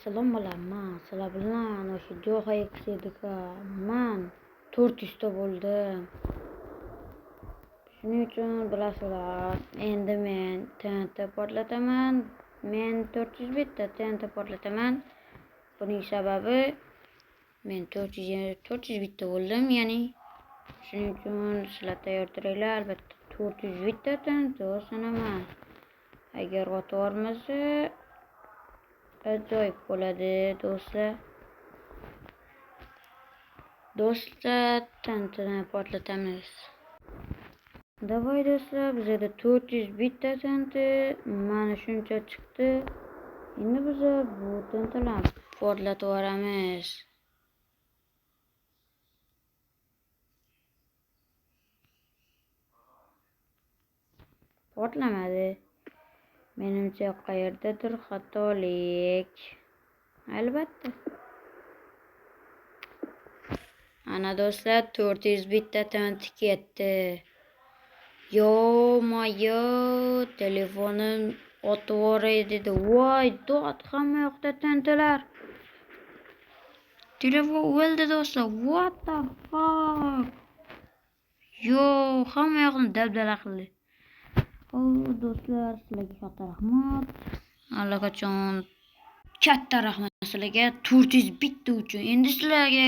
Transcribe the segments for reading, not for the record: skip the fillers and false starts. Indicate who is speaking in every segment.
Speaker 1: Assalomualaykum. Sizlar bilan o'sha Jo'xa X'ga man 400 ta bo'ldim. Shuning uchun bilasizlar, endi men TNT portlataman. Men 400 bitta TNT portlataman. Buning sababi men 400 bitta bo'ldim, ya'ni shuning uchun sizlar tayyor turinglar. Albatta 400 bitta TNT sanaman. Agar o'tvormasa ajoyib bo'ladi do'stlar. Tantani portlatamiz. Davay do'stlar, bizda 400 bitta tanti mana shuncha chiqdi. Endi biz bu tantalarni portlatib yuboramiz. Portlamadi. Menimcha qayerdadir xatolik. Albatta. Ana do'stlar, 400 bitta tanti ketdi. Yo-mayo, telefonim otib yuboray dedi. Voy, dod, hamma yoqda tantilar. Telefon o'ldi do'stlar. What the fuck? Yo, hamma yoqni dabdala qildi. Do'stlar, sizlarga katta rahmat. Allaqachon katta rahmat sizlarga 400 bitta uchun. Endi sizlarga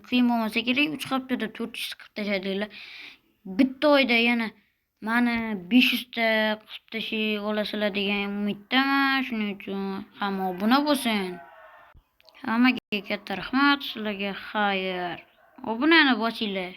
Speaker 1: qiyin bo'lmasa kerak, 3 haftada 400 qilib tashladinglar. Bitta oyda yana mana 500 ta qilib tashay olasizlar degan umiddaman. Shuning uchun hamma obuna bo'lsin. Hammaga katta rahmat, sizlarga xayr. Obunani bosinglar.